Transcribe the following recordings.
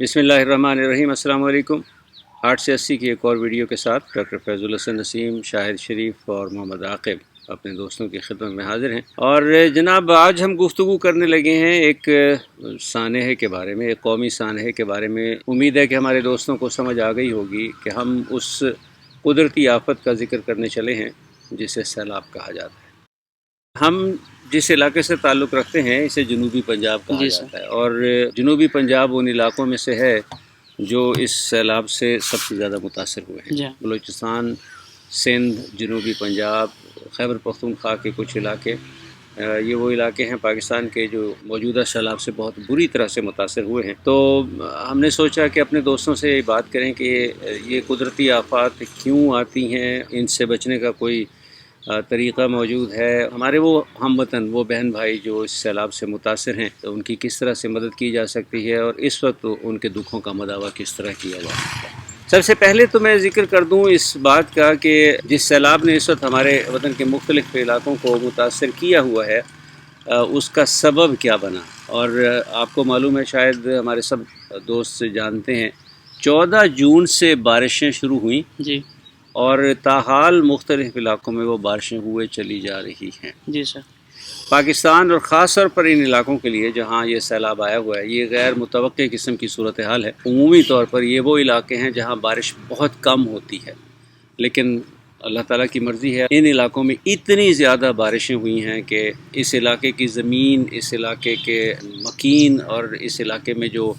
بسم اللہ الرحمن الرحیم۔ السلام علیکم۔ 8 سے 80 کی ایک اور ویڈیو کے ساتھ ڈاکٹر فیض الحسن نسیم، شاہد شریف اور محمد عاقب اپنے دوستوں کی خدمت میں حاضر ہیں۔ اور جناب آج ہم گفتگو کرنے لگے ہیں ایک سانحے کے بارے میں، ایک قومی سانحے کے بارے میں۔ امید ہے کہ ہمارے دوستوں کو سمجھ آ گئی ہوگی کہ ہم اس قدرتی آفت کا ذکر کرنے چلے ہیں جسے سیلاب کہا جاتا ہے۔ ہم جس علاقے سے تعلق رکھتے ہیں اسے جنوبی پنجاب کہا جاتا ہے، اور جنوبی پنجاب ان علاقوں میں سے ہے جو اس سیلاب سے سب سے زیادہ متاثر ہوئے ہیں۔ بلوچستان، سندھ، جنوبی پنجاب، خیبر پختونخوا کے کچھ علاقے، یہ وہ علاقے ہیں پاکستان کے جو موجودہ سیلاب سے بہت بری طرح سے متاثر ہوئے ہیں۔ تو ہم نے سوچا کہ اپنے دوستوں سے یہ بات کریں کہ یہ قدرتی آفات کیوں آتی ہیں، ان سے بچنے کا کوئی طریقہ موجود ہے، ہمارے وہ ہم وطن، وہ بہن بھائی جو اس سیلاب سے متاثر ہیں تو ان کی کس طرح سے مدد کی جا سکتی ہے، اور اس وقت ان کے دکھوں کا مداوع کس طرح کیا جا سکتا ہے۔ سب سے پہلے تو میں ذکر کر دوں اس بات کا کہ جس سیلاب نے اس وقت ہمارے وطن کے مختلف علاقوں کو متاثر کیا ہوا ہے اس کا سبب کیا بنا۔ اور آپ کو معلوم ہے، شاید ہمارے سب دوست جانتے ہیں، 14 جون سے بارشیں شروع ہوئیں جی، اور تاحال مختلف علاقوں میں وہ بارشیں ہوئے چلی جا رہی ہیں جی سر۔ پاکستان اور خاص طور پر ان علاقوں کے لیے جہاں یہ سیلاب آیا ہوا ہے، یہ غیر متوقع قسم کی صورتحال ہے۔ عمومی طور پر یہ وہ علاقے ہیں جہاں بارش بہت کم ہوتی ہے، لیکن اللہ تعالیٰ کی مرضی ہے، ان علاقوں میں اتنی زیادہ بارشیں ہوئی ہیں کہ اس علاقے کی زمین، اس علاقے کے مکین اور اس علاقے میں جو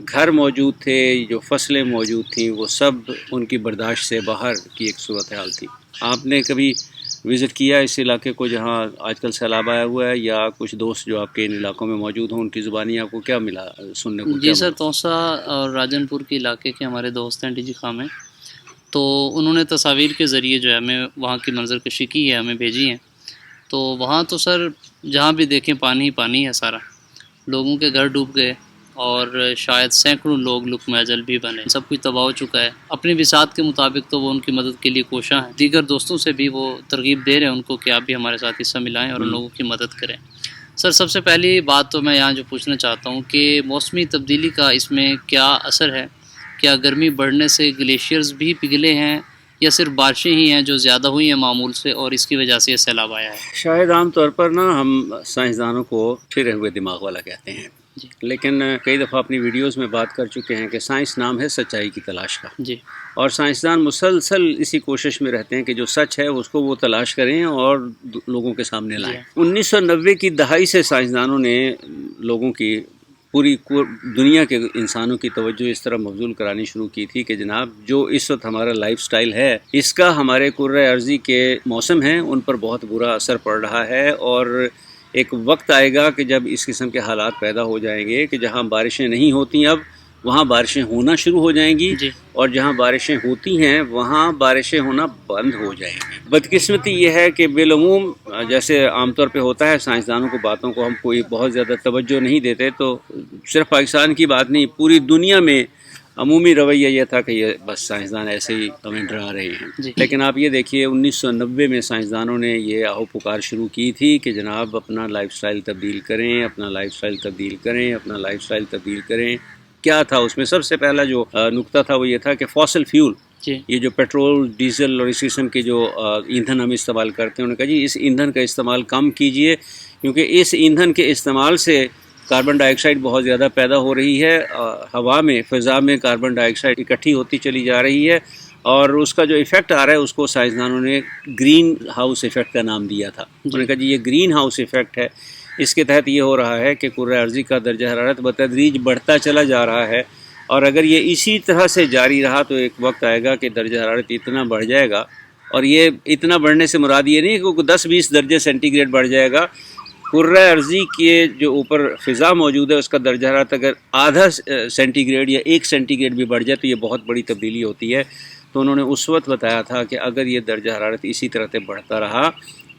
گھر موجود تھے، جو فصلیں موجود تھیں، وہ سب ان کی برداشت سے باہر کی ایک صورتحال تھی۔ آپ نے کبھی وزٹ کیا اس علاقے کو جہاں آج کل سیلاب آیا ہوا ہے، یا کچھ دوست جو آپ کے ان علاقوں میں موجود ہوں ان کی زبانی آپ کو کیا ملا سننے کو؟ جی سر، توسا اور راجن پور کے علاقے کے ہمارے دوست ہیں ڈی جی خاں میں، تو انہوں نے تصاویر کے ذریعے جو ہے ہمیں وہاں کی منظر کشی کی ہے، ہمیں بھیجی ہیں۔ تو وہاں تو سر جہاں بھی دیکھیں پانی ہی پانی ہے، سارا لوگوں کے گھر ڈوب گئے اور شاید سینکڑوں لوگ لقمہ اجل بھی بنے، سب کچھ تباہ ہو چکا ہے۔ اپنی وسعت کے مطابق تو وہ ان کی مدد کے لیے کوشاں ہیں، دیگر دوستوں سے بھی وہ ترغیب دے رہے ہیں ان کو کہ آپ بھی ہمارے ساتھ حصہ ملائیں اور ان لوگوں کی مدد کریں۔ سر سب سے پہلی بات تو میں یہاں جو پوچھنا چاہتا ہوں کہ موسمی تبدیلی کا اس میں کیا اثر ہے؟ کیا گرمی بڑھنے سے گلیشیئرز بھی پگھلے ہیں، یا صرف بارشیں ہی ہیں جو زیادہ ہوئی ہیں معمول سے اور اس کی وجہ سے یہ سیلاب آیا ہے؟ شاید عام طور پر نا ہم سائنسدانوں کو پھرے ہوئے دماغ والا کہتے ہیں جی، لیکن کئی دفعہ اپنی ویڈیوز میں بات کر چکے ہیں کہ سائنس نام ہے سچائی کی تلاش کا جی، اور سائنسدان مسلسل اسی کوشش میں رہتے ہیں کہ جو سچ ہے اس کو وہ تلاش کریں اور لوگوں کے سامنے لائیں۔ 1990 کی دہائی سے سائنسدانوں نے لوگوں کی پوری دنیا کے انسانوں کی توجہ اس طرح مبذول کرانی شروع کی تھی کہ جناب جو اس وقت ہمارا لائف سٹائل ہے، اس کا ہمارے کرۂ ارضی کے موسم ہیں ان پر بہت برا اثر پڑ رہا ہے، اور ایک وقت آئے گا کہ جب اس قسم کے حالات پیدا ہو جائیں گے کہ جہاں بارشیں نہیں ہوتی اب وہاں بارشیں ہونا شروع ہو جائیں گی جی، اور جہاں بارشیں ہوتی ہیں وہاں بارشیں ہونا بند ہو جائیں گی۔ بدقسمتی یہ ہے کہ بالعموم جیسے عام طور پہ ہوتا ہے، سائنسدانوں کو باتوں کو ہم کوئی بہت زیادہ توجہ نہیں دیتے، تو صرف پاکستان کی بات نہیں، پوری دنیا میں عمومی رویہ یہ تھا کہ یہ بس سائنسدان ایسے ہی ہمیں ڈرا رہے ہیں جی، لیکن آپ یہ دیکھیے 1990 میں سائنسدانوں نے یہ آہو پکار شروع کی تھی کہ جناب اپنا لائف سٹائل تبدیل کریں، اپنا لائف سٹائل تبدیل کریں، اپنا لائف سٹائل تبدیل کریں۔ کیا تھا اس میں سب سے پہلا جو نقطہ تھا وہ یہ تھا کہ فاسل فیول جی، یہ جو پیٹرول، ڈیزل اور اس قسم کے جو ایندھن ہم استعمال کرتے ہیں، انہوں نے کہا جی اس ایندھن کا استعمال کم کیجئے، کیونکہ اس ایندھن کے استعمال سے کاربن ڈائی آکسائڈ بہت زیادہ پیدا ہو رہی ہے، ہوا میں، فضا میں کاربن ڈائی آکسائڈ اکٹھی ہوتی چلی جا رہی ہے، اور اس کا جو ایفیکٹ آ رہا ہے اس کو سائنسدانوں نے گرین ہاؤس ایفیکٹ کا نام دیا تھا۔ انہوں نے کہا جی یہ گرین ہاؤس ایفیکٹ ہے، اس کے تحت یہ ہو رہا ہے کہ کرۂ ارضی کا درجہ حرارت بتدریج بڑھتا چلا جا رہا ہے، اور اگر یہ اسی طرح سے جاری رہا تو ایک وقت آئے گا کہ درجہ حرارت اتنا بڑھ جائے گا، اور یہ اتنا بڑھنے سے مراد یہ نہیں کہ 10-20 درجے سینٹی گریڈ بڑھ جائے گا، کرۂ ارضی کے جو اوپر فضا موجود ہے اس کا درجہ حرارت اگر آدھا سینٹی گریڈ یا 1 سینٹی گریڈ بھی بڑھ جائے تو یہ بہت بڑی تبدیلی ہوتی ہے۔ تو انہوں نے اس وقت بتایا تھا کہ اگر یہ درجہ حرارت اسی طرح سے بڑھتا رہا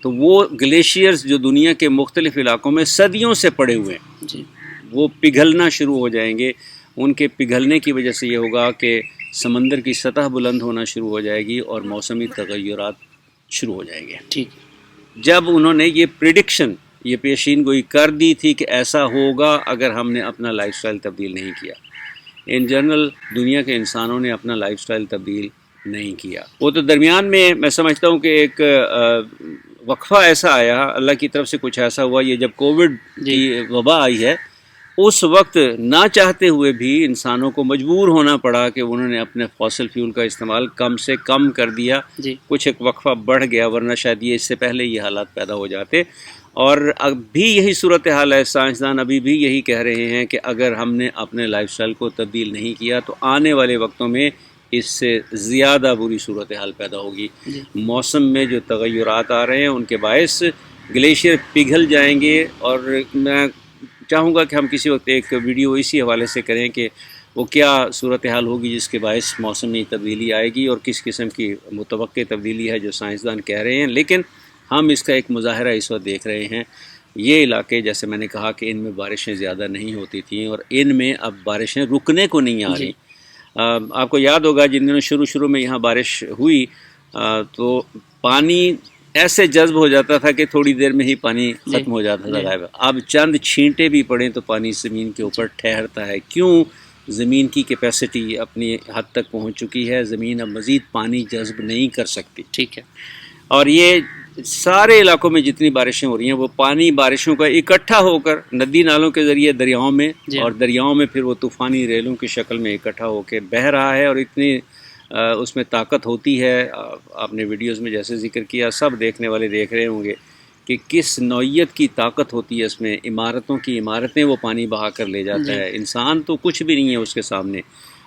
تو وہ گلیشیئرز جو دنیا کے مختلف علاقوں میں صدیوں سے پڑے ہوئے ہیں جی، وہ پگھلنا شروع ہو جائیں گے۔ ان کے پگھلنے کی وجہ سے یہ ہوگا کہ سمندر کی سطح بلند ہونا شروع ہو جائے گی اور موسمی تغیرات شروع ہو جائیں گے۔ ٹھیک، جب انہوں نے یہ پریڈکشن، یہ پیشین گوئی کر دی تھی کہ ایسا ہوگا اگر ہم نے اپنا لائف سٹائل تبدیل نہیں کیا، ان جنرل دنیا کے انسانوں نے اپنا لائف سٹائل تبدیل نہیں کیا. وہ تو درمیان میں سمجھتا ہوں کہ ایک وقفہ ایسا آیا اللہ کی طرف سے، کچھ ایسا ہوا، یہ جب کووڈ کی وبا آئی ہے، اس وقت نہ چاہتے ہوئے بھی انسانوں کو مجبور ہونا پڑا کہ انہوں نے اپنے فوسل فیول کا استعمال کم سے کم کر دیا. کچھ ایک وقفہ بڑھ گیا، ورنہ شاید یہ اس سے پہلے یہ حالات پیدا ہو جاتے. اور اب بھی یہی صورتحال ہے. سائنسدان ابھی بھی یہی کہہ رہے ہیں کہ اگر ہم نے اپنے لائف سٹائل کو تبدیل نہیں کیا تو آنے والے وقتوں میں اس سے زیادہ بری صورتحال پیدا ہوگی. موسم میں جو تغیرات آ رہے ہیں ان کے باعث گلیشیئر پگھل جائیں گے. اور میں چاہوں گا کہ ہم کسی وقت ایک ویڈیو اسی حوالے سے کریں کہ وہ کیا صورتحال ہوگی جس کے باعث موسم میں تبدیلی آئے گی اور کس قسم کی متوقع تبدیلی ہے جو سائنسدان کہہ رہے ہیں. لیکن ہم اس کا ایک مظاہرہ اس وقت دیکھ رہے ہیں. یہ علاقے جیسے میں نے کہا کہ ان میں بارشیں زیادہ نہیں ہوتی تھیں اور ان میں اب بارشیں رکنے کو نہیں آ رہی. آپ کو یاد ہوگا جن دنوں شروع میں یہاں بارش ہوئی تو پانی ایسے جذب ہو جاتا تھا کہ تھوڑی دیر میں ہی پانی ختم ہو جاتا تھا غائب. اب چند چھینٹے بھی پڑیں تو پانی زمین کے اوپر ٹھہرتا ہے. کیوں؟ زمین کی کیپیسٹی اپنی حد تک پہنچ چکی ہے. زمین اب مزید پانی جذب نہیں کر سکتی. ٹھیک ہے. اور یہ سارے علاقوں میں جتنی بارشیں ہو رہی ہیں وہ پانی بارشوں کا اکٹھا ہو کر ندی نالوں کے ذریعے دریاؤں میں اور دریاؤں میں پھر وہ طوفانی ریلوں کی شکل میں اکٹھا ہو کے بہہ رہا ہے. اور اتنی اس میں طاقت ہوتی ہے. آپ نے ویڈیوز میں جیسے ذکر کیا، سب دیکھنے والے دیکھ رہے ہوں گے کہ کس نوعیت کی طاقت ہوتی ہے اس میں. عمارتوں کی عمارتیں وہ پانی بہا کر لے جاتا ہے. انسان تو کچھ بھی نہیں ہے اس کے سامنے.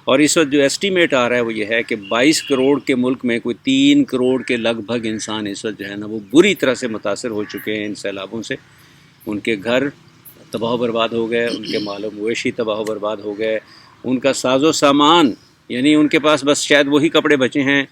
اور اس وقت جو ایسٹیمیٹ آ رہا ہے وہ یہ ہے کہ 22 کروڑ کے ملک میں کوئی 3 کروڑ کے لگ بھگ انسان اس وقت جو ہے نا وہ بری طرح سے متاثر ہو چکے ہیں ان سیلابوں سے. ان کے گھر تباہ و برباد ہو گئے، ان کے مال و مویشی تباہ و برباد ہو گئے، ان کا ساز و سامان، یعنی ان کے پاس بس شاید وہی کپڑے بچے ہیں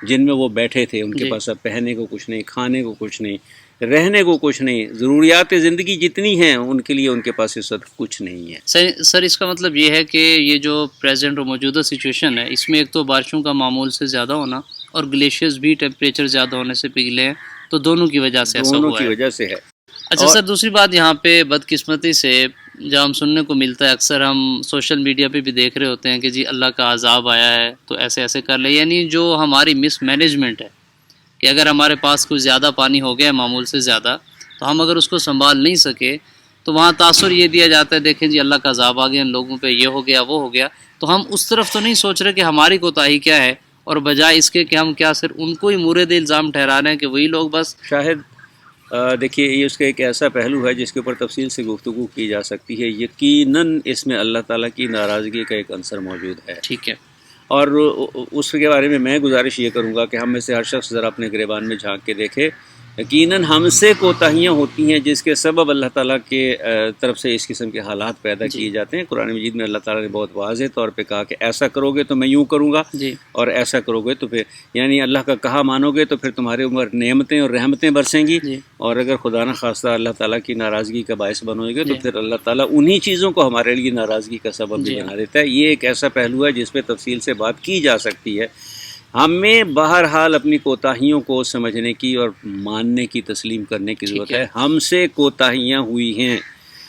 جن میں وہ بیٹھے تھے. ان کے پاس اب پہننے کو کچھ نہیں، کھانے کو کچھ نہیں، رہنے کو کچھ نہیں. ضروریات زندگی جتنی ہیں ان کے لیے ان کے پاس اس وقت کچھ نہیں ہے. سر اس کا مطلب یہ ہے کہ یہ جو پریزنٹ اور موجودہ سچویشن ہے اس میں ایک تو بارشوں کا معمول سے زیادہ ہونا اور گلیشیئرز بھی ٹیمپریچر زیادہ ہونے سے پگھلے ہیں، تو دونوں کی وجہ سے ایسا ہوا ہے. دونوں کی وجہ سے ہے. اچھا سر، دوسری بات یہاں پہ بدقسمتی سے جب ہم سننے کو ملتا ہے، اکثر ہم سوشل میڈیا پہ بھی دیکھ رہے ہوتے ہیں کہ جی اللہ کا عذاب آیا ہے تو ایسے ایسے کر لے. یعنی جو ہماری مس مینجمنٹ ہے کہ اگر ہمارے پاس کچھ زیادہ پانی ہو گیا معمول سے زیادہ تو ہم اگر اس کو سنبھال نہیں سکے تو وہاں تاثر یہ دیا جاتا ہے دیکھیں جی اللہ کا عذاب آ گیا، ان لوگوں پہ یہ ہو گیا وہ ہو گیا. تو ہم اس طرف تو نہیں سوچ رہے کہ ہماری کوتاہی کیا ہے، اور بجائے اس کے کہ ہم کیا صرف ان کو ہی مورد الزام ٹھہرا رہے ہیں کہ وہی لوگ بس. شاہد دیکھیے یہ اس کا ایک ایسا پہلو ہے جس کے اوپر تفصیل سے گفتگو کی جا سکتی ہے. یقیناً اس میں اللہ تعالیٰ کی ناراضگی کا ایک عنصر موجود ہے. ٹھیک ہے. اور اس کے بارے میں گزارش یہ کروں گا کہ ہم میں سے ہر شخص ذرا اپنے گریبان میں جھانک کے دیکھے. یقیناً ہم سے کوتاہیاں ہوتی ہیں جس کے سبب اللہ تعالیٰ کے طرف سے اس قسم کے حالات پیدا کیے جاتے ہیں. قرآن مجید میں اللہ تعالیٰ نے بہت واضح طور پہ کہا کہ ایسا کرو گے تو میں یوں کروں گا، اور ایسا کرو گے تو پھر یعنی اللہ کا کہا مانو گے تو پھر تمہارے اوپر نعمتیں اور رحمتیں برسیں گی. اور اگر خدا نہ خواستہ اللہ تعالیٰ کی ناراضگی کا باعث بنو گے تو پھر اللہ تعالیٰ انہی چیزوں کو ہمارے لیے ناراضگی کا سبب بھی بنا دیتا ہے. یہ ایک ایسا پہلو ہے جس پہ تفصیل سے بات کی جا سکتی ہے. ہمیں بہرحال اپنی کوتاہیوں کو سمجھنے کی اور ماننے کی، تسلیم کرنے کی ضرورت ہے. ہم سے کوتاہیاں ہوئی ہیں.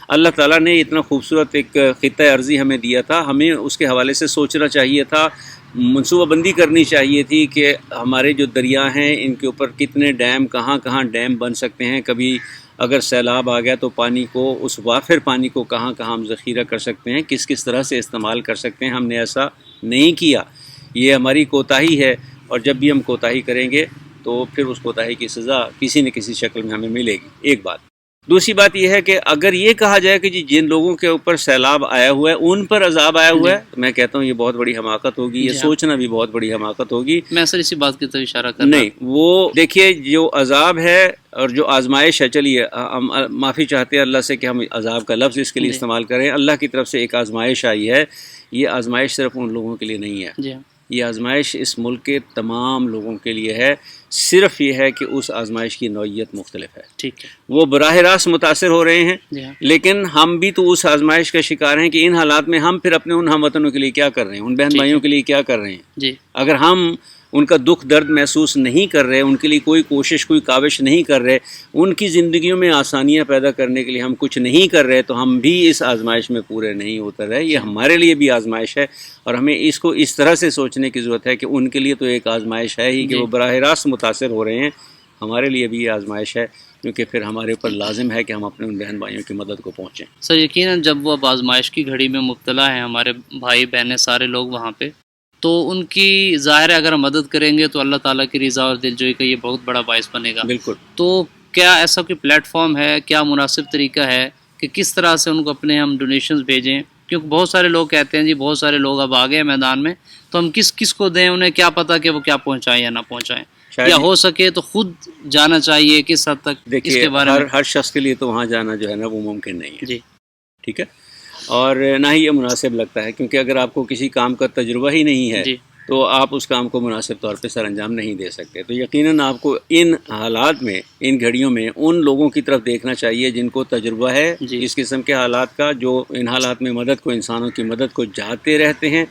اللہ تعالیٰ نے اتنا خوبصورت ایک خطہ ارضی ہمیں دیا تھا، ہمیں اس کے حوالے سے سوچنا چاہیے تھا، منصوبہ بندی کرنی چاہیے تھی کہ ہمارے جو دریا ہیں ان کے اوپر کتنے ڈیم، کہاں کہاں ڈیم بن سکتے ہیں. کبھی اگر سیلاب آ گیا تو پانی کو، اس وافر پانی کو کہاں کہاں ہم ذخیرہ کر سکتے ہیں، کس کس طرح سے استعمال کر سکتے ہیں. ہم نے ایسا نہیں کیا. یہ ہماری کوتاہی ہے، اور جب بھی ہم کوتاہی کریں گے تو پھر اس کوتاہی کی سزا کسی نہ کسی شکل میں ہمیں ملے گی. ایک بات. دوسری بات یہ ہے کہ اگر یہ کہا جائے کہ جن لوگوں کے اوپر سیلاب آیا ہوا ہے ان پر عذاب آیا ہوا ہے، میں کہتا ہوں یہ بہت بڑی حماقت ہوگی. یہ سوچنا بھی بہت بڑی حماقت ہوگی. میں سر اسی بات کی طرف اشارہ کر رہا ہوں. نہیں، وہ دیکھیے جو عذاب ہے اور جو آزمائش ہے، چلیے ہم معافی چاہتے ہیں اللہ سے کہ ہم عذاب کا لفظ اس کے لیے استعمال کریں. اللہ کی طرف سے ایک آزمائش آئی ہے. یہ آزمائش صرف ان لوگوں کے لیے نہیں ہے، یہ آزمائش اس ملک کے تمام لوگوں کے لیے ہے. صرف یہ ہے کہ اس آزمائش کی نوعیت مختلف ہے. ٹھیک ہے. وہ براہ راست متاثر ہو رہے ہیں، لیکن ہم بھی تو اس آزمائش کا شکار ہیں کہ ان حالات میں ہم پھر اپنے ان ہم وطنوں کے لیے کیا کر رہے ہیں، ان بہن بھائیوں کے لیے کیا کر رہے ہیں. اگر ہم ان کا دکھ درد محسوس نہیں کر رہے، ان کے لیے کوئی کوشش کوئی کاوش نہیں کر رہے، ان کی زندگیوں میں آسانیاں پیدا کرنے کے لیے ہم کچھ نہیں کر رہے، تو ہم بھی اس آزمائش میں پورے نہیں اتر رہے. یہ ہمارے لیے بھی آزمائش ہے، اور ہمیں اس کو اس طرح سے سوچنے کی ضرورت ہے کہ ان کے لیے تو ایک آزمائش ہے ہی کہ وہ براہ راست متاثر ہو رہے ہیں، ہمارے لیے بھی یہ آزمائش ہے، کیونکہ پھر ہمارے اوپر لازم ہے کہ ہم اپنے ان بہن بھائیوں کی مدد کو پہنچیں. سر یقیناً جب وہ اب آزمائش کی گھڑی میں مبتلا ہیں، ہمارے بھائی بہنیں سارے لوگ وہاں پہ، تو ان کی ظاہر ہے اگر ہم مدد کریں گے تو اللہ تعالیٰ کی رضا اور دلجوئی کا یہ بہت بڑا باعث بنے گا. بالکل. تو کیا ایسا کوئی پلیٹ فارم ہے، کیا مناسب طریقہ ہے کہ کس طرح سے ان کو اپنے ہم ڈونیشنز بھیجیں؟ کیونکہ بہت سارے لوگ کہتے ہیں جی بہت سارے لوگ اب آ گئے میدان میں، تو ہم کس کو دیں؟ انہیں کیا پتہ کہ وہ کیا پہنچائیں یا نہ پہنچائیں، یا ہو سکے تو خود جانا چاہیے کس حد تک؟ دیکھیے، اس کے بارے میں ہر شخص کے لیے تو وہاں جانا جو ہے نا وہ ممکن نہیں ہے. جی ٹھیک ہے، اور نہ ہی یہ مناسب لگتا ہے، کیونکہ اگر آپ کو کسی کام کا تجربہ ہی نہیں ہے جی تو آپ اس کام کو مناسب طور پہ سر انجام نہیں دے سکتے. تو یقیناً آپ کو ان حالات میں، ان گھڑیوں میں ان لوگوں کی طرف دیکھنا چاہیے جن کو تجربہ ہے جی اس قسم کے حالات کا، جو ان حالات میں مدد کو، انسانوں کی مدد کو چاہتے رہتے ہیں.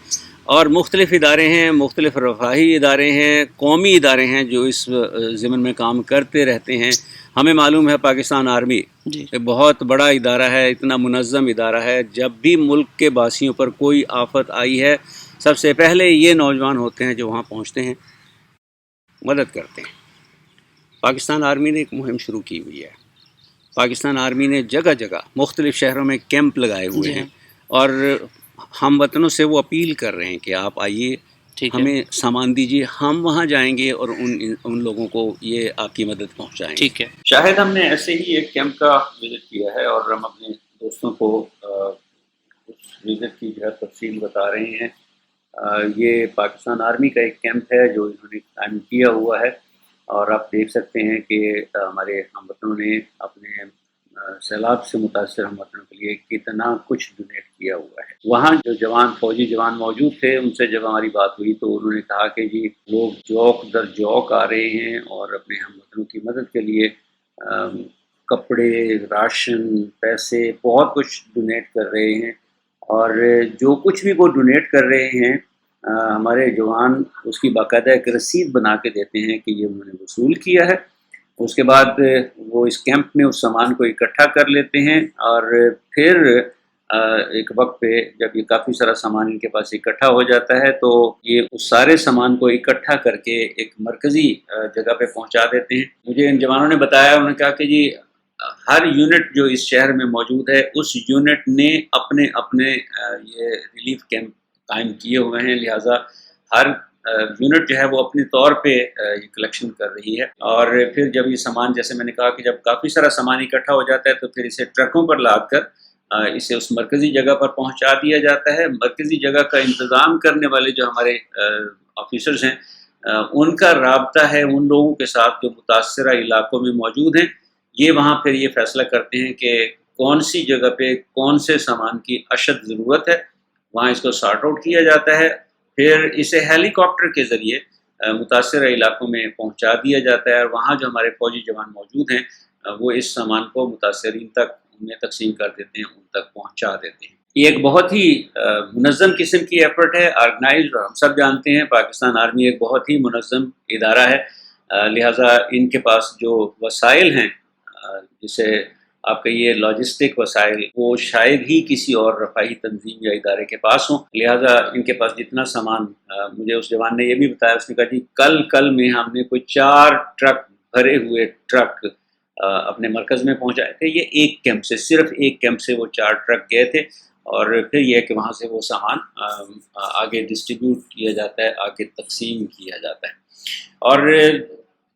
اور مختلف ادارے ہیں، مختلف رفاہی ادارے ہیں، قومی ادارے ہیں جو اس ضمن میں کام کرتے رہتے ہیں. ہمیں معلوم ہے پاکستان آرمی جی بہت بڑا ادارہ ہے، اتنا منظم ادارہ ہے. جب بھی ملک کے باسیوں پر کوئی آفت آئی ہے، سب سے پہلے یہ نوجوان ہوتے ہیں جو وہاں پہنچتے ہیں، مدد کرتے ہیں. پاکستان آرمی نے ایک مہم شروع کی ہوئی ہے. پاکستان آرمی نے جگہ جگہ مختلف شہروں میں کیمپ لگائے ہوئے جی ہیں، اور ہم وطنوں سے وہ اپیل کر رہے ہیں کہ آپ آئیے، ٹھیک ہے. ہمیں سامان دیجیے، ہم وہاں جائیں گے اور ان لوگوں کو یہ آپ کی مدد پہنچائیں گے. ٹھیک ہے. شاہد ہم نے ایسے ہی ایک کیمپ کا وزٹ کیا ہے، اور ہم اپنے دوستوں کو اس وزٹ کی جو ہے تفصیل بتا رہے ہیں. یہ پاکستان آرمی کا ایک کیمپ ہے جو انہوں نے قائم کیا ہوا ہے، اور آپ دیکھ سکتے ہیں کہ ہمارے ہم وطنوں نے اپنے سیلاب سے متاثر ہم وطنوں کے لیے کتنا کچھ ڈونیٹ کیا ہوا ہے. وہاں جو فوجی جوان موجود تھے، ان سے جب ہماری بات ہوئی تو انہوں نے کہا کہ جی لوگ جوک در جوک آ رہے ہیں اور اپنے ہم وطنوں کی مدد کے لیے کپڑے، راشن، پیسے، بہت کچھ ڈونیٹ کر رہے ہیں. اور جو کچھ بھی وہ ڈونیٹ کر رہے ہیں، ہمارے جوان اس کی باقاعدہ ایک رسید بنا کے دیتے ہیں کہ یہ انہوں نے وصول کیا ہے. اس کے بعد وہ اس کیمپ میں اس سامان کو اکٹھا کر لیتے ہیں، اور پھر ایک وقت پہ جب یہ کافی سارا سامان ان کے پاس اکٹھا ہو جاتا ہے تو یہ اس سارے سامان کو اکٹھا کر کے ایک مرکزی جگہ پہ پہنچا دیتے ہیں. مجھے ان جوانوں نے بتایا، انہوں نے کہا کہ جی ہر یونٹ جو اس شہر میں موجود ہے، اس یونٹ نے اپنے یہ ریلیف کیمپ قائم کیے ہوئے ہیں، لہٰذا ہر یونٹ جو ہے وہ اپنے طور پہ یہ کلیکشن کر رہی ہے. اور پھر جب یہ سامان، جیسے میں نے کہا کہ جب کافی سارا سامان اکٹھا ہو جاتا ہے تو پھر اسے ٹرکوں پر لاد کر اسے اس مرکزی جگہ پر پہنچا دیا جاتا ہے. مرکزی جگہ کا انتظام کرنے والے جو ہمارے آفیسرز ہیں، ان کا رابطہ ہے ان لوگوں کے ساتھ جو متاثرہ علاقوں میں موجود ہیں. یہ وہاں پھر یہ فیصلہ کرتے ہیں کہ کون سی جگہ پہ کون سے سامان کی اشد ضرورت ہے، وہاں اس کو سارٹ آؤٹ کیا جاتا ہے. پھر اسے ہیلی کاپٹر کے ذریعے متاثرہ علاقوں میں پہنچا دیا جاتا ہے، اور وہاں جو ہمارے فوجی جوان موجود ہیں وہ اس سامان کو متاثرین تک انہیں تقسیم کر دیتے ہیں، ان تک پہنچا دیتے ہیں. یہ ایک بہت ہی منظم قسم کی ایفرٹ ہے، آرگنائزڈ. ہم سب جانتے ہیں پاکستان آرمی ایک بہت ہی منظم ادارہ ہے، لہٰذا ان کے پاس جو وسائل ہیں، جسے آپ کہیے لاجسٹک وسائل، وہ شاید ہی کسی اور رفاہی تنظیم یا ادارے کے پاس ہوں. لہٰذا ان کے پاس جتنا سامان، مجھے اس جوان نے یہ بھی بتایا، اس نے کہا جی کل میں ہم نے کوئی 4 ٹرک بھرے ہوئے ٹرک اپنے مرکز میں پہنچائے تھے. یہ ایک کیمپ سے، صرف ایک کیمپ سے وہ 4 ٹرک گئے تھے، اور پھر یہ کہ وہاں سے وہ سامان آگے ڈسٹریبیوٹ کیا جاتا ہے، آگے تقسیم کیا جاتا ہے. اور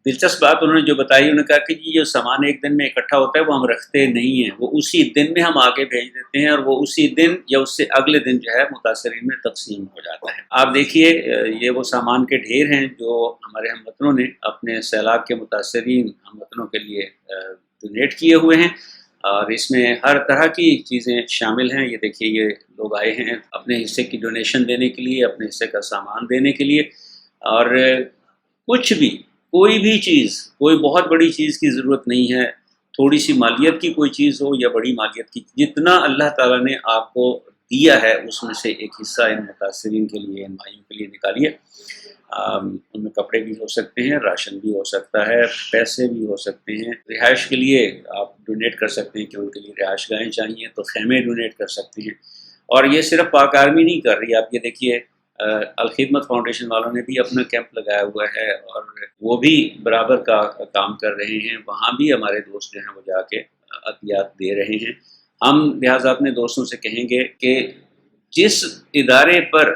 دلچسپ بات انہوں نے جو بتائی، انہوں نے کہا کہ یہ سامان ایک دن میں اکٹھا ہوتا ہے، وہ ہم رکھتے نہیں ہیں، وہ اسی دن میں ہم آگے بھیج دیتے ہیں، اور وہ اسی دن یا اس سے اگلے دن جو ہے متاثرین میں تقسیم ہو جاتا ہے. آپ دیکھیے یہ وہ سامان کے ڈھیر ہیں جو ہمارے ہم وطنوں نے اپنے سیلاب کے متاثرین ہم وطنوں کے لیے ڈونیٹ کیے ہوئے ہیں، اور اس میں ہر طرح کی چیزیں شامل ہیں. یہ دیکھیے یہ لوگ آئے ہیں اپنے حصے کی ڈونیشن دینے کے لیے، اپنے حصے کا سامان دینے کے لیے. اور کچھ بھی، کوئی بھی چیز، کوئی بہت بڑی چیز کی ضرورت نہیں ہے، تھوڑی سی مالیت کی کوئی چیز ہو یا بڑی مالیت کی، جتنا اللہ تعالیٰ نے آپ کو دیا ہے اس میں سے ایک حصہ ان متاثرین کے لیے، ان بھائیوں کے لیے نکالیے. ان میں کپڑے بھی ہو سکتے ہیں، راشن بھی ہو سکتا ہے، پیسے بھی ہو سکتے ہیں. رہائش کے لیے آپ ڈونیٹ کر سکتے ہیں کہ ان کے لیے رہائش گاہیں چاہیے تو خیمے ڈونیٹ کر سکتے ہیں. اور یہ صرف پاک آرمی نہیں کر رہی، آپ یہ دیکھیے الخدمت فاؤنڈیشن والوں نے بھی اپنا کیمپ لگایا ہوا ہے اور وہ بھی برابر کا کام کر رہے ہیں. وہاں بھی ہمارے دوست جو ہیں وہ جا کے عطیات دے رہے ہیں. ہم لہٰذا اپنے دوستوں سے کہیں گے کہ جس ادارے پر،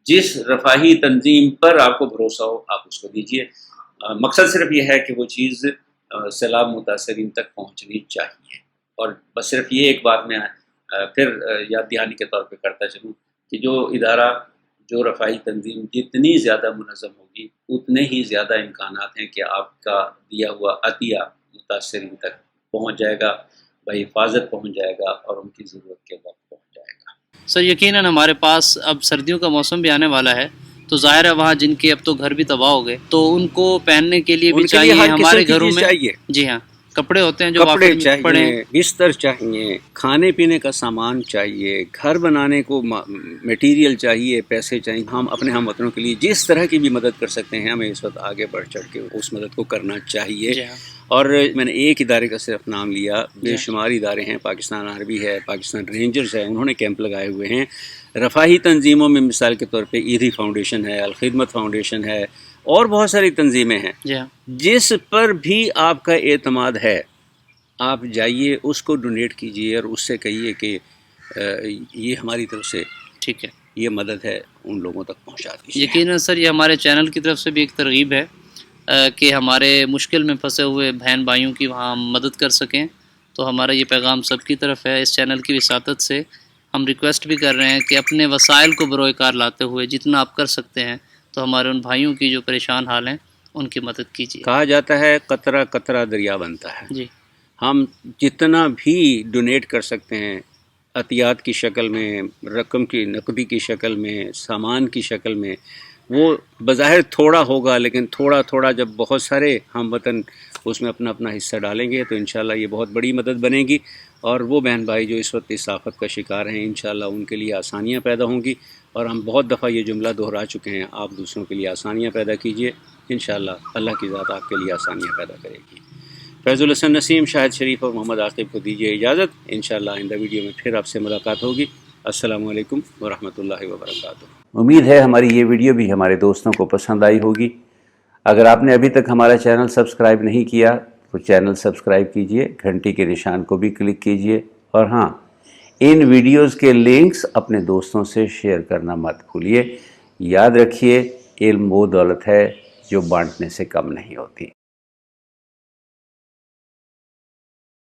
جس رفاہی تنظیم پر آپ کو بھروسہ ہو آپ اس کو دیجیے. مقصد صرف یہ ہے کہ وہ چیز سیلاب متاثرین تک پہنچنی چاہیے. اور بس صرف یہ ایک بات میں پھر یاد دہانی کے طور پہ کرتا چلوں کہ جو ادارہ، جو رفاہی تنظیم جتنی زیادہ منظم ہوگی اتنے ہی زیادہ امکانات ہیں کہ آپ کا دیا ہوا عطیہ متاثرین تک پہنچ جائے گا، بحفاظت پہنچ جائے گا اور ان کی ضرورت کے وقت پہنچ جائے گا. سر یقیناً ہمارے پاس اب سردیوں کا موسم بھی آنے والا ہے، تو ظاہر ہے وہاں جن کے اب تو گھر بھی تباہ ہو گئے تو ان کو پہننے کے لیے بھی چاہیے. ہمارے گھروں میں جی ہاں کپڑے ہوتے ہیں جو کپڑے چاہیے، بستر چاہیے، کھانے پینے کا سامان چاہیے، گھر بنانے کو میٹیریل چاہیے، پیسے چاہیے. ہم اپنے ہم وطنوں کے لیے جس طرح کی بھی مدد کر سکتے ہیں ہمیں اس وقت آگے بڑھ چڑھ کے اس مدد کو کرنا چاہیے. اور میں نے ایک ادارے کا صرف نام لیا، بے شمار ادارے ہیں. پاکستان آرمی ہے، پاکستان رینجرز ہے، انہوں نے کیمپ لگائے ہوئے ہیں. رفاہی تنظیموں میں مثال کے طور پہ ایدھی فاؤنڈیشن ہے، الخدمت فاؤنڈیشن ہے اور بہت ساری تنظیمیں ہیں. جس پر بھی آپ کا اعتماد ہے آپ جائیے اس کو ڈونیٹ کیجیے اور اس سے کہیے کہ یہ ہماری طرف سے ٹھیک ہے، یہ مدد ہے، ان لوگوں تک پہنچا دیجیے. یقیناً سر یہ ہمارے چینل کی طرف سے بھی ایک ترغیب ہے کہ ہمارے مشکل میں پھنسے ہوئے بہن بھائیوں کی وہاں ہم مدد کر سکیں. تو ہمارا یہ پیغام سب کی طرف ہے. اس چینل کی وساطت سے ہم ریکویسٹ بھی کر رہے ہیں کہ اپنے وسائل کو بروئے کار لاتے ہوئے جتنا آپ کر سکتے ہیں تو ہمارے ان بھائیوں کی جو پریشان حال ہیں ان کی مدد کیجیے. کہا جاتا ہے قطرہ قطرہ دریا بنتا ہے. جی ہم جتنا بھی ڈونیٹ کر سکتے ہیں عطیات کی شکل میں، رقم کی نقدی کی شکل میں، سامان کی شکل میں، وہ بظاہر تھوڑا ہوگا لیکن تھوڑا تھوڑا جب بہت سارے ہم وطن اس میں اپنا اپنا حصہ ڈالیں گے تو انشاءاللہ یہ بہت بڑی مدد بنے گی. اور وہ بہن بھائی جو اس وقت اس آفت کا شکار ہیں انشاءاللہ ان کے لیے آسانیاں پیدا ہوں گی. اور ہم بہت دفعہ یہ جملہ دہرا چکے ہیں، آپ دوسروں کے لیے آسانیاں پیدا کیجیے، انشاءاللہ اللہ کی ذات آپ کے لیے آسانیاں پیدا کرے گی. فیض الحسن نسیم، شاہد شریف اور محمد عاقب کو دیجیے اجازت. انشاءاللہ آئندہ ویڈیو میں پھر آپ سے ملاقات ہوگی. السلام علیکم ورحمۃ اللہ وبرکاتہ. امید ہے ہماری یہ ویڈیو بھی ہمارے دوستوں کو پسند آئی ہوگی. اگر آپ نے ابھی تک ہمارا چینل سبسکرائب نہیں کیا تو چینل سبسکرائب کیجیے، گھنٹی کے نشان کو بھی کلک کیجیے. اور ہاں، ان ویڈیوز کے لنکس اپنے دوستوں سے شیئر کرنا مت بھولیے. یاد رکھیے، علم وہ دولت ہے جو بانٹنے سے کم نہیں ہوتی.